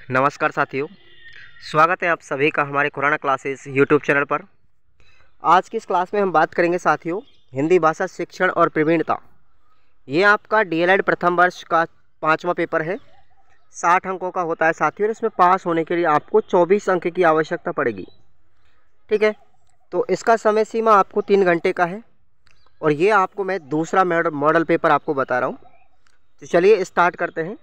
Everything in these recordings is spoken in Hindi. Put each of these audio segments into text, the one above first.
नमस्कार साथियों, स्वागत है आप सभी का हमारे खुराना क्लासेस यूट्यूब चैनल पर। आज की इस क्लास में हम बात करेंगे साथियों हिंदी भाषा शिक्षण और प्रवीणता। ये आपका डीएलएड प्रथम वर्ष का 5वां पेपर है। 60 अंकों का होता है साथियों, और इसमें पास होने के लिए आपको 24 अंक की आवश्यकता पड़ेगी। ठीक है, तो इसका समय सीमा आपको 3 घंटे का है, और ये आपको मैं दूसरा मॉडल पेपर आपको बता रहा हूँ। तो चलिए स्टार्ट करते हैं।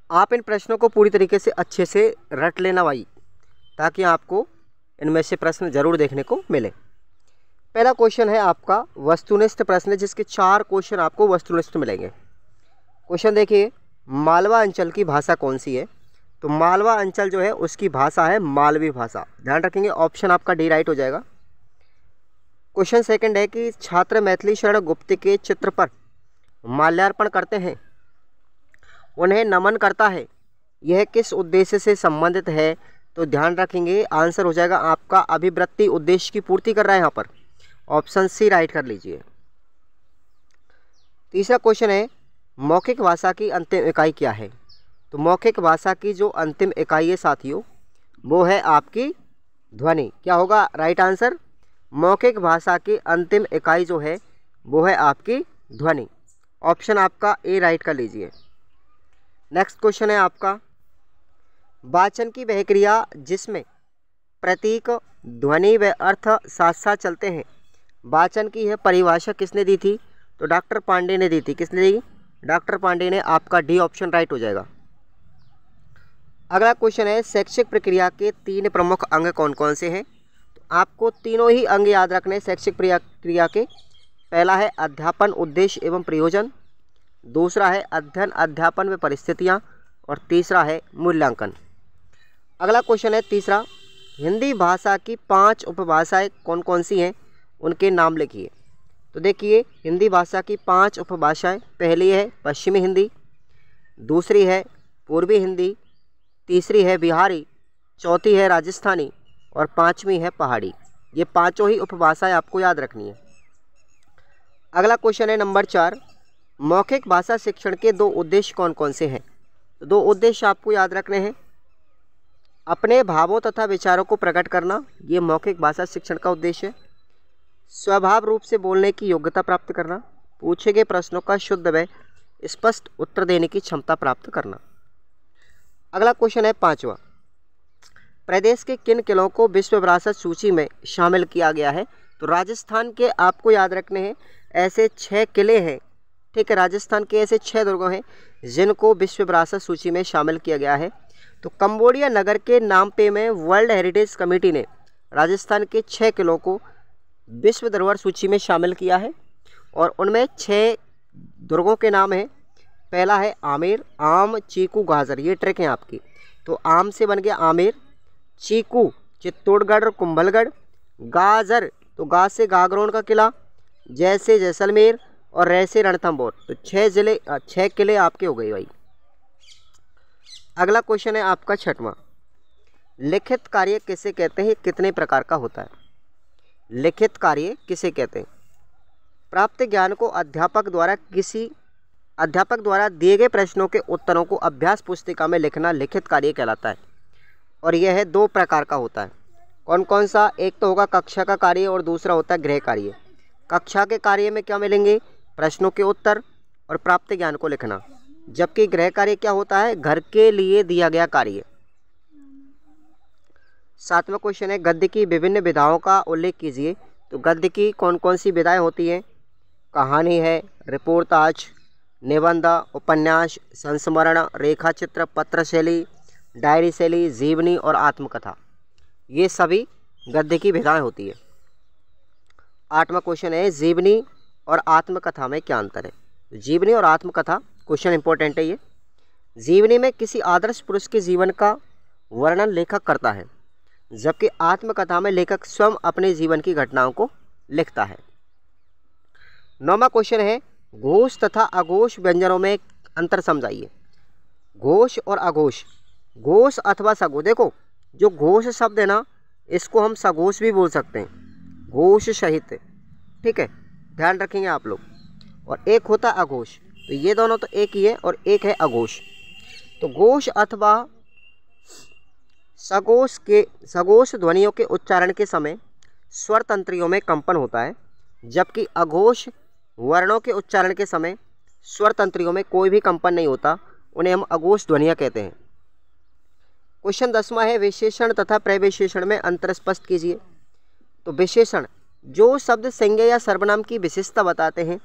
आप इन प्रश्नों को पूरी तरीके से अच्छे से रट लेना भाई, ताकि आपको इनमें से प्रश्न जरूर देखने को मिले। पहला क्वेश्चन है आपका वस्तुनिष्ठ प्रश्न है, जिसके 4 क्वेश्चन आपको वस्तुनिष्ठ मिलेंगे। क्वेश्चन देखिए, मालवा अंचल की भाषा कौन सी है? तो मालवा अंचल जो है उसकी भाषा है मालवी भाषा। ध्यान रखेंगे, ऑप्शन आपका डी राइट हो जाएगा। क्वेश्चन सेकंड है कि छात्र मैथिली शरण गुप्त के चित्र पर माल्यार्पण करते हैं, उन्हें नमन करता है, यह किस उद्देश्य से संबंधित है? तो ध्यान रखेंगे आंसर हो जाएगा आपका अभिवृत्ति उद्देश्य की पूर्ति कर रहा है यहाँ पर। ऑप्शन सी राइट कर लीजिए। तीसरा क्वेश्चन है मौखिक भाषा की अंतिम इकाई क्या है? तो मौखिक भाषा की जो अंतिम इकाई है साथियों, वो है आपकी ध्वनि। क्या होगा राइट आंसर? मौखिक भाषा की अंतिम इकाई जो है वो है आपकी ध्वनि। ऑप्शन आपका ए राइट कर लीजिए। नेक्स्ट क्वेश्चन है आपका वाचन की वह क्रिया जिसमें प्रतीक, ध्वनि व अर्थ साथ साथ चलते हैं। वाचन की यह परिभाषा किसने दी थी? तो डॉक्टर पांडे ने दी थी। किसने दी? डॉक्टर पांडे ने। आपका डी ऑप्शन राइट हो जाएगा। अगला क्वेश्चन है शैक्षिक प्रक्रिया के 3 प्रमुख अंग कौन कौन से हैं? तो आपको तीनों ही अंग याद रखने शैक्षिक प्रक्रिया के। पहला है अध्यापन उद्देश्य एवं प्रयोजन, दूसरा है अध्ययन अध्यापन व परिस्थितियाँ, और तीसरा है मूल्यांकन। अगला क्वेश्चन है तीसरा, हिंदी भाषा की 5 उपभाषाएं कौन कौन सी हैं, उनके नाम लिखिए। तो देखिए हिंदी भाषा की 5 उपभाषाएं, पहली है पश्चिमी हिंदी, दूसरी है पूर्वी हिंदी, तीसरी है बिहारी, चौथी है राजस्थानी, और 5वीं है पहाड़ी। ये 5 ही उपभाषाएं आपको याद रखनी है। अगला क्वेश्चन है नंबर 4, मौखिक भाषा शिक्षण के 2 उद्देश्य कौन कौन से हैं? तो 2 उद्देश्य आपको याद रखने हैं। अपने भावों तथा विचारों को प्रकट करना, ये मौखिक भाषा शिक्षण का उद्देश्य है। स्वभाव रूप से बोलने की योग्यता प्राप्त करना, पूछे गए प्रश्नों का शुद्ध व स्पष्ट उत्तर देने की क्षमता प्राप्त करना। अगला क्वेश्चन है 5वां, प्रदेश के किन किलों को विश्व विरासत सूची में शामिल किया गया है? तो राजस्थान के आपको याद रखने हैं ऐसे 6 किले हैं। ठीक है, राजस्थान के ऐसे 6 दुर्ग हैं जिनको विश्व विरासत सूची में शामिल किया गया है। तो कंबोडिया नगर के नामपे में वर्ल्ड हेरिटेज कमेटी ने राजस्थान के 6 किलों को विश्व धरोहर सूची में शामिल किया है, और उनमें 6 दुर्गों के नाम हैं। पहला है आमेर, आम, चीकू, गाजर। ये ट्रिक है आपकी। तो आम से बन गया आमेर, चीकू चित्तौड़गढ़ और कुंभलगढ़, गाजर तो गा से गागरोन का किला, जैसे जैसलमेर, और रे से रणथंभौर। तो 6 किले आपके हो गए भाई। अगला क्वेश्चन है आपका 6वां, लिखित कार्य किसे कहते हैं? कितने प्रकार का होता है? लिखित कार्य किसे कहते हैं? प्राप्त ज्ञान को अध्यापक द्वारा दिए गए प्रश्नों के उत्तरों को अभ्यास पुस्तिका में लिखना लिखित कार्य कहलाता है, और यह है 2 प्रकार का होता है। कौन कौन सा? एक तो होगा कक्षा का कार्य, और दूसरा होता है गृह कार्य। कक्षा के कार्य में क्या मिलेंगे? प्रश्नों के उत्तर और प्राप्त ज्ञान को लिखना। जबकि गृह कार्य क्या होता है? घर के लिए दिया गया कार्य। 7वां क्वेश्चन है गद्य की विभिन्न विधाओं का उल्लेख कीजिए। तो गद्य की कौन कौन सी विधाएं होती हैं? कहानी है, रिपोर्टाज, निबंध, उपन्यास, संस्मरण, रेखाचित्र, पत्र शैली, डायरी शैली, जीवनी और आत्मकथा। ये सभी गद्य की विधाएं होती है। 8वां क्वेश्चन है जीवनी और आत्मकथा में क्या अंतर है? जीवनी और आत्मकथा क्वेश्चन इंपॉर्टेंट है ये। जीवनी में किसी आदर्श पुरुष के जीवन का वर्णन लेखक करता है, जबकि आत्मकथा में लेखक स्वयं अपने जीवन की घटनाओं को लिखता है। 9वां क्वेश्चन है घोष तथा अघोष व्यंजनों में अंतर समझाइए। घोष और अघोष, घोष अथवा सघोष। देखो जो घोष शब्द है ना, इसको हम सघोष भी बोल सकते हैं, घोष सहित। ठीक है, ध्यान रखेंगे आप लोग। और एक होता है अघोष। तो ये दोनों तो एक ही है, और एक है अघोष। तो घोष अथवा सघोष ध्वनियों के उच्चारण के समय स्वर तंत्रियों में कंपन होता है, जबकि अघोष वर्णों के उच्चारण के समय स्वर तंत्रियों में कोई भी कंपन नहीं होता, उन्हें हम अघोष ध्वनियाँ कहते हैं। क्वेश्चन 10वां है, विशेषण तथा प्रविशेषण में अंतर स्पष्ट कीजिए। तो विशेषण जो शब्द संज्ञा या सर्वनाम की विशेषता बताते हैं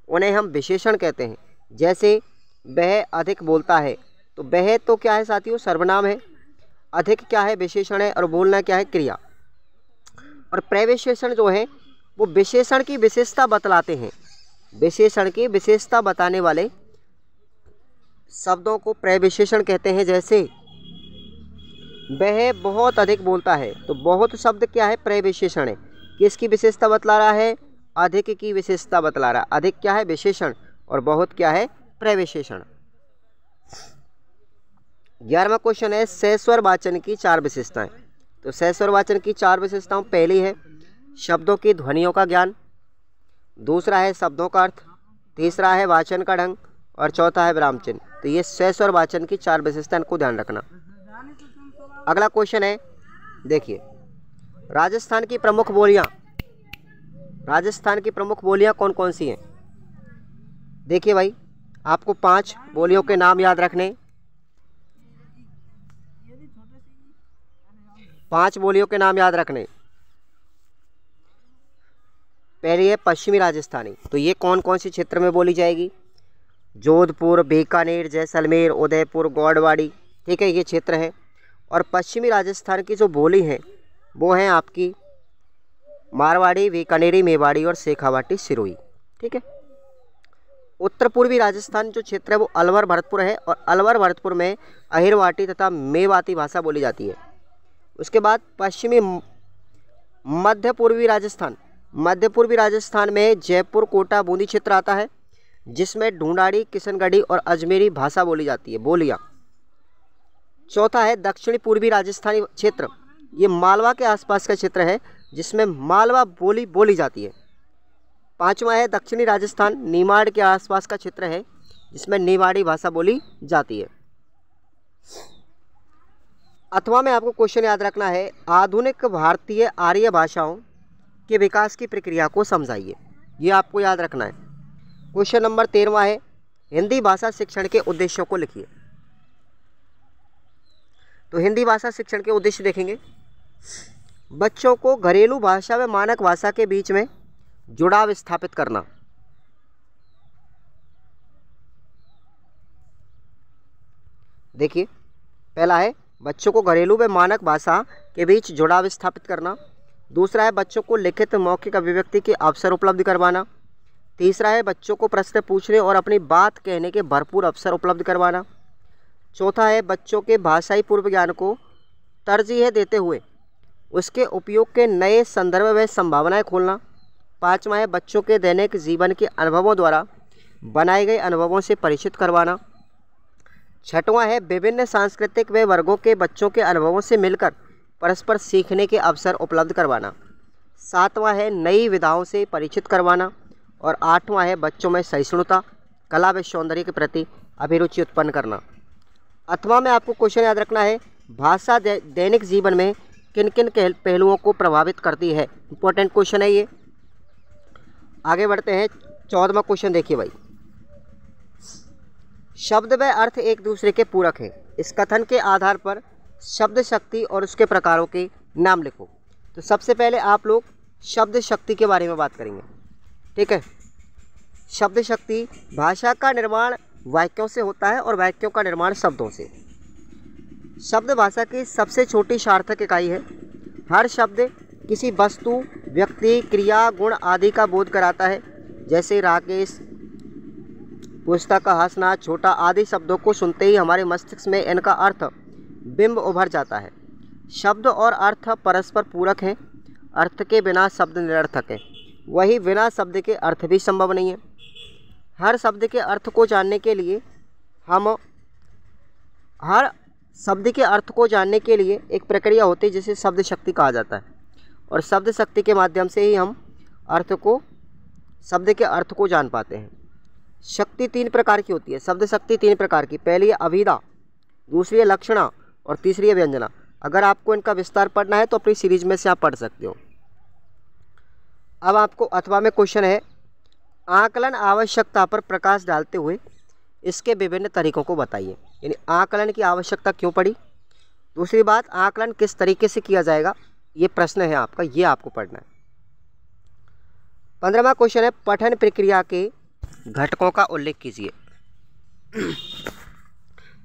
उन्हें हम विशेषण कहते हैं। जैसे वह अधिक बोलता है, तो वह तो क्या है साथियों, सर्वनाम है, अधिक क्या है, विशेषण है, और बोलना क्या है, क्रिया। और प्रविशेषण जो है वो विशेषण की विशेषता बतलाते हैं। विशेषण की विशेषता बताने वाले शब्दों को प्रविशेषण कहते हैं। जैसे वह बहुत अधिक बोलता है, तो बहुत शब्द क्या है, प्रविशेषण है, किसकी विशेषता बतला रहा है, अधिक की विशेषता बतला रहा है। अधिक क्या है, विशेषण, और बहुत क्या है, प्रविशेषण। 11वां क्वेश्चन है, सस्वर वाचन की 4 विशेषताएं। तो सस्वर वाचन की 4 विशेषताओं, पहली है शब्दों की ध्वनियों का ज्ञान, दूसरा है शब्दों का अर्थ, तीसरा है वाचन का ढंग, और चौथा है विराम चिन्ह। तो ये सस्वर वाचन की 4 विशेषताएं को ध्यान रखना। अगला क्वेश्चन है, देखिए राजस्थान की प्रमुख बोलियां, राजस्थान की प्रमुख बोलियां कौन कौन सी हैं। देखिए भाई, आपको 5 बोलियों के नाम याद रखने, 5 बोलियों के नाम याद रखने। पहली है पश्चिमी राजस्थानी। तो ये कौन कौन से क्षेत्र में बोली जाएगी, जोधपुर, बीकानेर, जैसलमेर, उदयपुर, गौड़वाड़ी, ठीक है, ये क्षेत्र है। और पश्चिमी राजस्थान की जो बोली है वो है आपकी मारवाड़ी, बीकानेरी, मेवाड़ी और शेखावाटी, सिरोही, ठीक है। उत्तर पूर्वी राजस्थान जो क्षेत्र है वो अलवर भरतपुर है, और अलवर भरतपुर में अहिरवाटी तथा मेवाती भाषा बोली जाती है। उसके बाद पश्चिमी मध्य पूर्वी राजस्थान, मध्य पूर्वी राजस्थान में जयपुर, कोटा, बूंदी क्षेत्र आता है, जिसमें ढूंढाड़ी, किशनगढ़ी और अजमेरी भाषा बोली जाती है, बोलियाँ। चौथा है दक्षिणी पूर्वी राजस्थानी क्षेत्र, ये मालवा के आसपास का क्षेत्र है, जिसमें मालवा बोली बोली जाती है। 5वां है दक्षिणी राजस्थान, निमाड़ के आसपास का क्षेत्र है, जिसमें निवाड़ी भाषा बोली जाती है। अथवा में आपको क्वेश्चन याद रखना है, आधुनिक भारतीय आर्य भाषाओं के विकास की प्रक्रिया को समझाइए, ये आपको याद रखना है। क्वेश्चन नंबर 13वां है, हिंदी भाषा शिक्षण के उद्देश्यों को लिखिए। तो हिंदी भाषा शिक्षण के उद्देश्य देखेंगे, बच्चों को घरेलू भाषा व मानक भाषा के बीच में जुड़ाव स्थापित करना, देखिए पहला है बच्चों को घरेलू व मानक भाषा के बीच जुड़ाव स्थापित करना, दूसरा है बच्चों को लिखित मौखिक अभिव्यक्ति के अवसर उपलब्ध करवाना, तीसरा है बच्चों को प्रश्न पूछने और अपनी बात कहने के भरपूर अवसर उपलब्ध करवाना, चौथा है बच्चों के भाषाई पूर्व ज्ञान को तरजीह देते हुए उसके उपयोग के नए संदर्भ व संभावनाएं खोलना, पाँचवा है बच्चों के दैनिक जीवन के अनुभवों द्वारा बनाए गए अनुभवों से परिचित करवाना, छठवां है विभिन्न सांस्कृतिक व वर्गों के बच्चों के अनुभवों से मिलकर परस्पर सीखने के अवसर उपलब्ध करवाना, सातवां है नई विधाओं से परिचित करवाना, और आठवां है बच्चों में सहिष्णुता, कला व सौंदर्य के प्रति अभिरुचि उत्पन्न करना। अथवा में आपको क्वेश्चन याद रखना है, भाषा दैनिक जीवन में किन किन पहलुओं को प्रभावित करती है, इंपॉर्टेंट क्वेश्चन है ये। आगे बढ़ते हैं, 14वां क्वेश्चन देखिए भाई, शब्द व अर्थ एक दूसरे के पूरक हैं, इस कथन के आधार पर शब्द शक्ति और उसके प्रकारों के नाम लिखो। तो सबसे पहले आप लोग शब्द शक्ति के बारे में बात करेंगे, ठीक है। शब्द शक्ति, भाषा का निर्माण वाक्यों से होता है और वाक्यों का निर्माण शब्दों से। शब्द भाषा की सबसे छोटी सार्थक इकाई है। हर शब्द किसी वस्तु, व्यक्ति, क्रिया, गुण आदि का बोध कराता है। जैसे राकेश, पुस्तक, हंसना, छोटा आदि शब्दों को सुनते ही हमारे मस्तिष्क में इनका अर्थ बिंब उभर जाता है। शब्द और अर्थ परस्पर पूरक हैं। अर्थ के बिना शब्द निरर्थक है, वही बिना शब्द के अर्थ भी संभव नहीं है। हर शब्द के अर्थ को जानने के लिए एक प्रक्रिया होती है जिसे शब्द शक्ति कहा जाता है, और शब्द शक्ति के माध्यम से ही हम शब्द के अर्थ को जान पाते हैं। शक्ति 3 प्रकार की होती है, शब्द शक्ति 3 प्रकार की। पहली है अभिधा, दूसरी है लक्षणा और तीसरी है व्यंजना। अगर आपको इनका विस्तार पढ़ना है तो अपनी सीरीज में से आप पढ़ सकते हो। अब आपको अथवा में क्वेश्चन है, आकलन आवश्यकता पर प्रकाश डालते हुए इसके विभिन्न तरीकों को बताइए। यानी आकलन की आवश्यकता क्यों पड़ी, दूसरी बात आकलन किस तरीके से किया जाएगा, ये प्रश्न है आपका, ये आपको पढ़ना है। 15वां क्वेश्चन है, पठन प्रक्रिया के घटकों का उल्लेख कीजिए।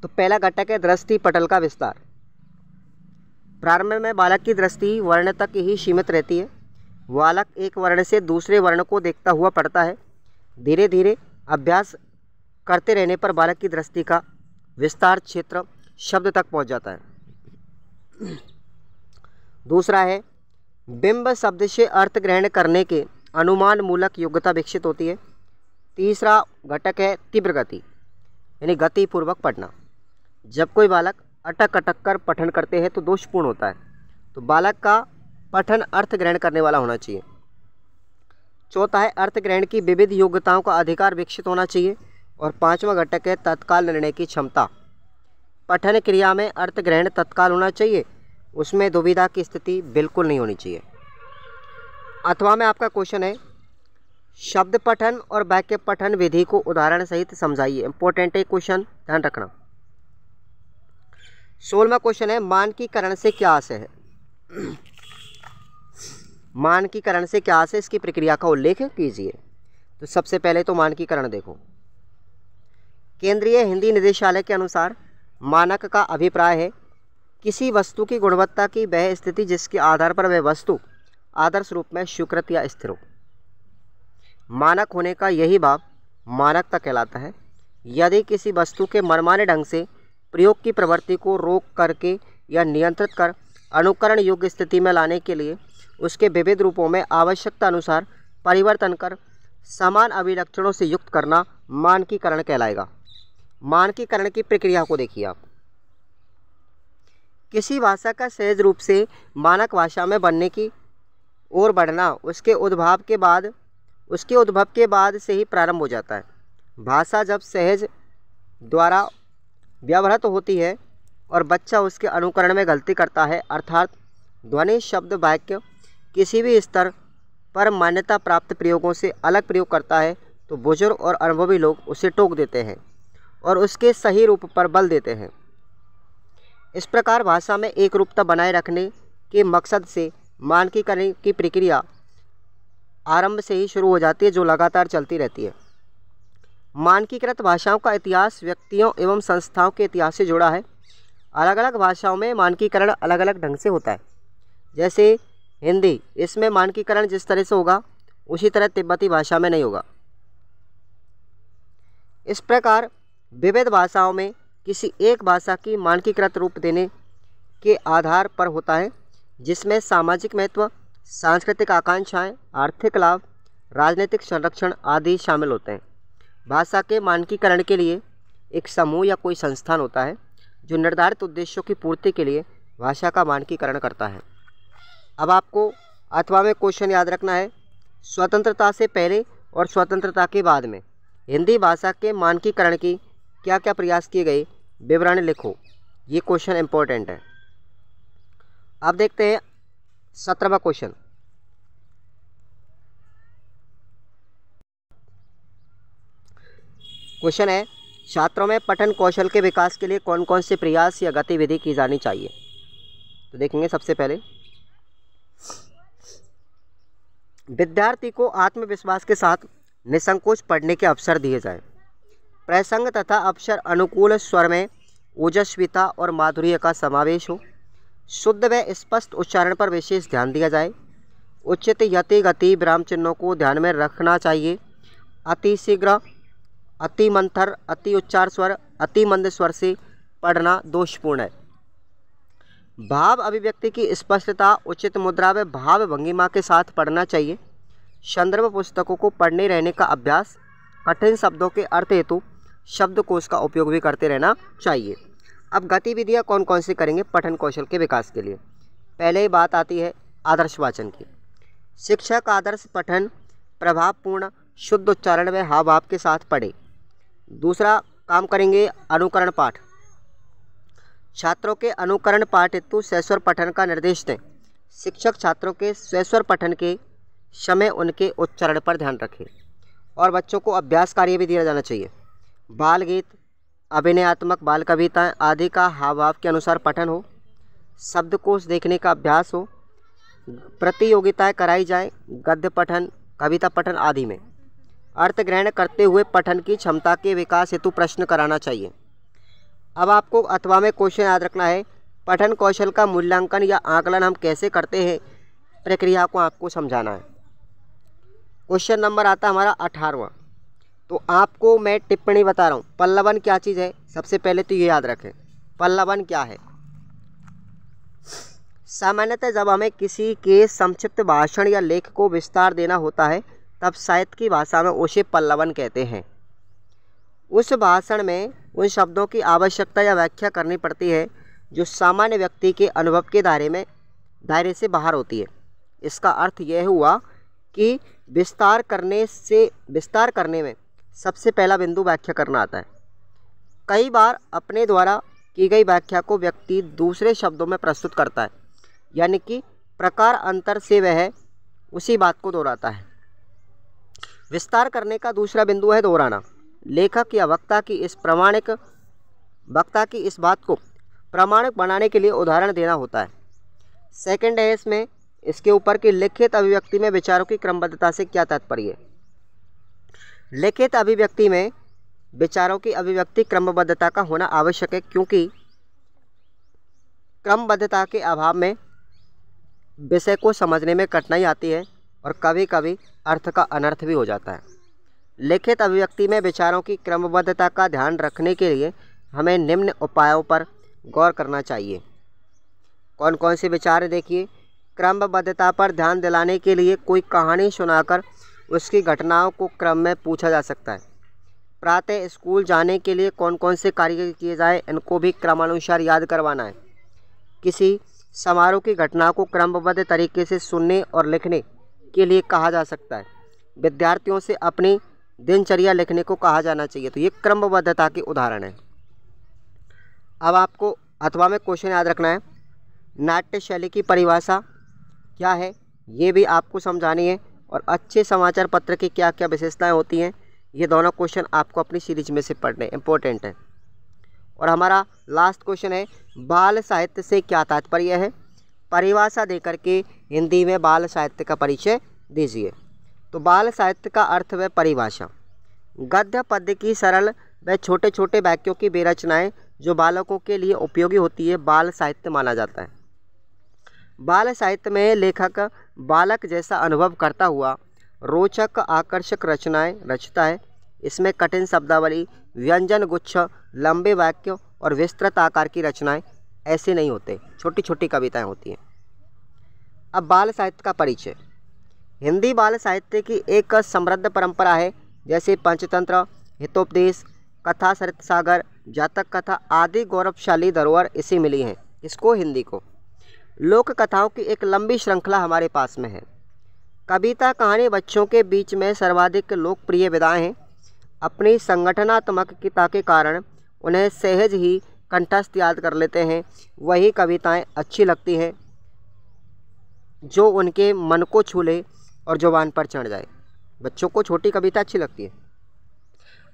तो पहला घटक है दृष्टि पटल का विस्तार। प्रारंभ में बालक की दृष्टि वर्ण तक ही सीमित रहती है। बालक एक वर्ण से दूसरे वर्ण को देखता हुआ पढ़ता है। धीरे धीरे अभ्यास करते रहने पर बालक की दृष्टि का विस्तार क्षेत्र शब्द तक पहुंच जाता है। दूसरा है बिंब शब्द से अर्थ ग्रहण करने के अनुमान मूलक योग्यता विकसित होती है। तीसरा घटक है तीव्र गति, यानी गति पूर्वक पढ़ना। जब कोई बालक अटक अटक कर पठन करते हैं तो दोषपूर्ण होता है, तो बालक का पठन अर्थ ग्रहण करने वाला होना चाहिए। चौथा है अर्थ ग्रहण की विविध योग्यताओं का अधिकार विकसित होना चाहिए। और 5वां घटक है तत्काल निर्णय की क्षमता। पठन क्रिया में अर्थ ग्रहण तत्काल होना चाहिए, उसमें दुविधा की स्थिति बिल्कुल नहीं होनी चाहिए। अथवा में आपका क्वेश्चन है, शब्द पठन और वाक्य पठन विधि को उदाहरण सहित समझाइए। इंपॉर्टेंट है क्वेश्चन, ध्यान रखना। 16वां क्वेश्चन है, मानकीकरण से क्या आशय है। मानकीकरण से क्या आशय, इसकी प्रक्रिया का उल्लेख कीजिए। तो सबसे पहले तो मानकीकरण देखो। केंद्रीय हिंदी निदेशालय के अनुसार मानक का अभिप्राय है किसी वस्तु की गुणवत्ता की वह स्थिति जिसके आधार पर वह वस्तु आदर्श रूप में स्वीकृत या स्थिर हो। मानक होने का यही भाव मानकता कहलाता है। यदि किसी वस्तु के मनमाने ढंग से प्रयोग की प्रवृत्ति को रोक करके या नियंत्रित कर अनुकरण योग्य स्थिति में लाने के लिए उसके विविध रूपों में आवश्यकता अनुसार परिवर्तन कर समान अभिलक्षणों से युक्त करना मानकीकरण कहलाएगा। मानकीकरण की प्रक्रिया को देखिए आप। किसी भाषा का सहज रूप से मानक भाषा में बनने की ओर बढ़ना उसके उद्भव के बाद से ही प्रारंभ हो जाता है। भाषा जब सहज द्वारा व्यवहृत होती है और बच्चा उसके अनुकरण में गलती करता है, अर्थात ध्वनि शब्द वाक्य किसी भी स्तर पर मान्यता प्राप्त प्रयोगों से अलग प्रयोग करता है, तो बुजुर्ग और अनुभवी लोग उसे टोक देते हैं और उसके सही रूप पर बल देते हैं। इस प्रकार भाषा में एक रूपता बनाए रखने के मकसद से मानकीकरण की प्रक्रिया आरंभ से ही शुरू हो जाती है, जो लगातार चलती रहती है। मानकीकृत भाषाओं का इतिहास व्यक्तियों एवं संस्थाओं के इतिहास से जुड़ा है। अलग अलग भाषाओं में मानकीकरण अलग अलग ढंग से होता है। जैसे हिंदी, इसमें मानकीकरण जिस तरह से होगा उसी तरह तिब्बती भाषा में नहीं होगा। इस प्रकार विविध भाषाओं में किसी एक भाषा की मानकीकृत रूप देने के आधार पर होता है, जिसमें सामाजिक महत्व, सांस्कृतिक आकांक्षाएं, आर्थिक लाभ, राजनीतिक संरक्षण आदि शामिल होते हैं। भाषा के मानकीकरण के लिए एक समूह या कोई संस्थान होता है जो निर्धारित उद्देश्यों की पूर्ति के लिए भाषा का मानकीकरण करता है। अब आपको अथवा में क्वेश्चन याद रखना है, स्वतंत्रता से पहले और स्वतंत्रता के बाद में हिंदी भाषा के मानकीकरण की क्या क्या प्रयास किए गए, विवरण लिखो। ये क्वेश्चन इंपॉर्टेंट है। अब देखते हैं 17वां क्वेश्चन। क्वेश्चन है, छात्रों में पठन कौशल के विकास के लिए कौन कौन से प्रयास या गतिविधि की जानी चाहिए। तो देखेंगे सबसे पहले, विद्यार्थी को आत्मविश्वास के साथ निसंकोच पढ़ने के अवसर दिए जाए। प्रसंग तथा अवसर अनुकूल स्वर में ओजस्विता और माधुर्य का समावेश हो। शुद्ध व स्पष्ट उच्चारण पर विशेष ध्यान दिया जाए। उचित यति गति विराम चिन्हों को ध्यान में रखना चाहिए। अति शीघ्र, अति मंथर, अति उच्चार स्वर, अति मंद स्वर से पढ़ना दोषपूर्ण है। भाव अभिव्यक्ति की स्पष्टता, उचित मुद्रा व भाव भंगिमा के साथ पढ़ना चाहिए। संदर्भ पुस्तकों को पढ़ने रहने का अभ्यास। कठिन शब्दों के अर्थ हेतु शब्दकोश का उपयोग भी करते रहना चाहिए। अब गतिविधियाँ कौन कौन सी करेंगे पठन कौशल के विकास के लिए। पहले ही बात आती है आदर्श वाचन की। शिक्षक आदर्श पठन प्रभावपूर्ण शुद्ध उच्चारण व हाव भाव के साथ पढ़े। दूसरा काम करेंगे अनुकरण पाठ। छात्रों के अनुकरण पाठ हेतु स्वस्वर पठन का निर्देश दें। शिक्षक छात्रों के स्वस्वर पठन के समय उनके उच्चारण पर ध्यान रखें। और बच्चों को अभ्यास कार्य भी दिया जाना चाहिए। बाल गीत, अभिनयात्मक बाल कविताएं आदि का हाव भाव के अनुसार पठन हो। शब्दकोश देखने का अभ्यास हो। प्रतियोगिताएं कराई जाएं, गद्य पठन, कविता पठन आदि में। अर्थ ग्रहण करते हुए पठन की क्षमता के विकास हेतु प्रश्न कराना चाहिए। अब आपको अथवा में क्वेश्चन याद रखना है। पठन कौशल का मूल्यांकन या आकलन हम कैसे करते हैं, प्रक्रिया को आपको समझाना है। क्वेश्चन नंबर आता हमारा 18वां। तो आपको मैं टिप्पणी बता रहा हूँ। पल्लवन क्या चीज़ है, सबसे पहले तो ये याद रखें, पल्लवन क्या है। सामान्यतः जब हमें किसी के संक्षिप्त भाषण या लेख को विस्तार देना होता है तब साहित्य की भाषा में उसे पल्लवन कहते हैं। उस भाषण में उन शब्दों की आवश्यकता या व्याख्या करनी पड़ती है जो सामान्य व्यक्ति के अनुभव के दायरे से बाहर होती है। इसका अर्थ यह हुआ कि विस्तार करने में सबसे पहला बिंदु व्याख्या करना आता है। कई बार अपने द्वारा की गई व्याख्या को व्यक्ति दूसरे शब्दों में प्रस्तुत करता है, यानी कि प्रकार अंतर से वह उसी बात को दोहराता है। विस्तार करने का दूसरा बिंदु है दोहराना। लेखक या वक्ता की इस बात को प्रमाणिक बनाने के लिए उदाहरण देना होता है। सेकंड है इसमें इसके ऊपर की लिखित अभिव्यक्ति में विचारों की क्रमबद्धता से क्या तात्पर्य है। लिखित अभिव्यक्ति में विचारों की अभिव्यक्ति क्रमबद्धता का होना आवश्यक है, क्योंकि क्रमबद्धता के अभाव में विषय को समझने में कठिनाई आती है और कभी कभी अर्थ का अनर्थ भी हो जाता है। लिखित अभिव्यक्ति में विचारों की क्रमबद्धता का ध्यान रखने के लिए हमें निम्न उपायों पर गौर करना चाहिए। कौन कौन से विचार देखिए। क्रमबद्धता पर ध्यान दिलाने के लिए कोई कहानी सुनाकर उसकी घटनाओं को क्रम में पूछा जा सकता है। प्रातः स्कूल जाने के लिए कौन कौन से कार्य किए जाए, इनको भी क्रमानुसार याद करवाना है। किसी समारोह की घटना को क्रमबद्ध तरीके से सुनने और लिखने के लिए कहा जा सकता है। विद्यार्थियों से अपनी दिनचर्या लिखने को कहा जाना चाहिए। तो ये क्रमबद्धता के उदाहरण हैं। अब आपको अथवा में क्वेश्चन याद रखना है। नाट्य शैली की परिभाषा क्या है, ये भी आपको समझानी है। और अच्छे समाचार पत्र की क्या क्या विशेषताएं होती हैं, ये दोनों क्वेश्चन आपको अपनी सीरीज में से पढ़ने इंपॉर्टेंट है। और हमारा लास्ट क्वेश्चन है, बाल साहित्य से क्या तात्पर्य है। परिभाषा देकर के हिंदी में बाल साहित्य का परिचय दीजिए। तो बाल साहित्य का अर्थ व परिभाषा। गद्य पद्य की सरल व छोटे छोटे वाक्यों की बेरचनाएं जो बालकों के लिए उपयोगी होती है, बाल साहित्य माना जाता है। बाल साहित्य में लेखक बालक जैसा अनुभव करता हुआ रोचक आकर्षक रचनाएं रचता है। इसमें कठिन शब्दावली, व्यंजन गुच्छ, लंबे वाक्य और विस्तृत आकार की रचनाएं ऐसे नहीं होते, छोटी छोटी कविताएं होती हैं। अब बाल साहित्य का परिचय। हिंदी बाल साहित्य की एक समृद्ध परंपरा है। जैसे पंचतंत्र, हितोपदेश, कथा सरित सागर, जातक कथा आदि गौरवशाली धरोहर इसे मिली हैं। इसको हिंदी को लोक कथाओं की एक लंबी श्रृंखला हमारे पास में है। कविता कहानी बच्चों के बीच में सर्वाधिक लोकप्रिय विधाएं हैं। अपनी संगठनात्मकता के कारण उन्हें सहज ही कंठस्थ याद कर लेते हैं। वही कविताएं अच्छी लगती हैं जो उनके मन को छू ले और जुबान पर चढ़ जाए। बच्चों को छोटी कविता अच्छी लगती है।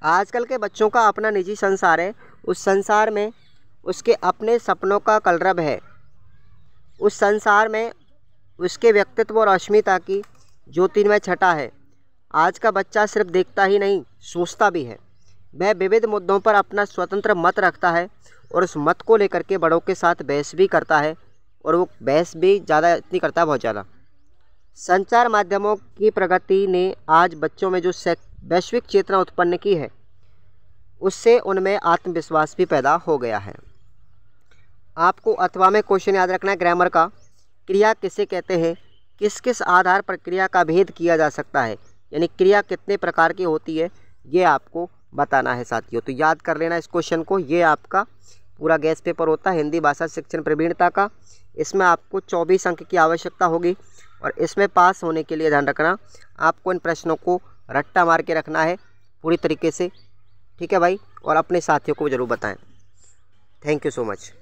आजकल के बच्चों का अपना निजी संसार है। उस संसार में उसके अपने सपनों का कलरव है। उस संसार में उसके व्यक्तित्व और अस्मिता की ज्योतिर्मय छटा है। आज का बच्चा सिर्फ देखता ही नहीं, सोचता भी है। वह विविध मुद्दों पर अपना स्वतंत्र मत रखता है और उस मत को लेकर के बड़ों के साथ बहस भी करता है। और वो बहस भी ज़्यादा इतनी करता है, बहुत ज़्यादा। संचार माध्यमों की प्रगति ने आज बच्चों में जो वैश्विक चेतना उत्पन्न की है, उससे उनमें आत्मविश्वास भी पैदा हो गया है। आपको अथवा में क्वेश्चन याद रखना है ग्रामर का। क्रिया किसे कहते हैं, किस किस आधार पर क्रिया का भेद किया जा सकता है, यानी क्रिया कितने प्रकार की होती है, ये आपको बताना है साथियों। तो याद कर लेना इस क्वेश्चन को। ये आपका पूरा गैस पेपर होता है हिंदी भाषा शिक्षण प्रवीणता का। इसमें आपको 24 अंक की आवश्यकता होगी और इसमें पास होने के लिए ध्यान रखना, आपको इन प्रश्नों को रट्टा मार के रखना है पूरी तरीके से। ठीक है भाई, और अपने साथियों को ज़रूर बताएं। Thank you so much.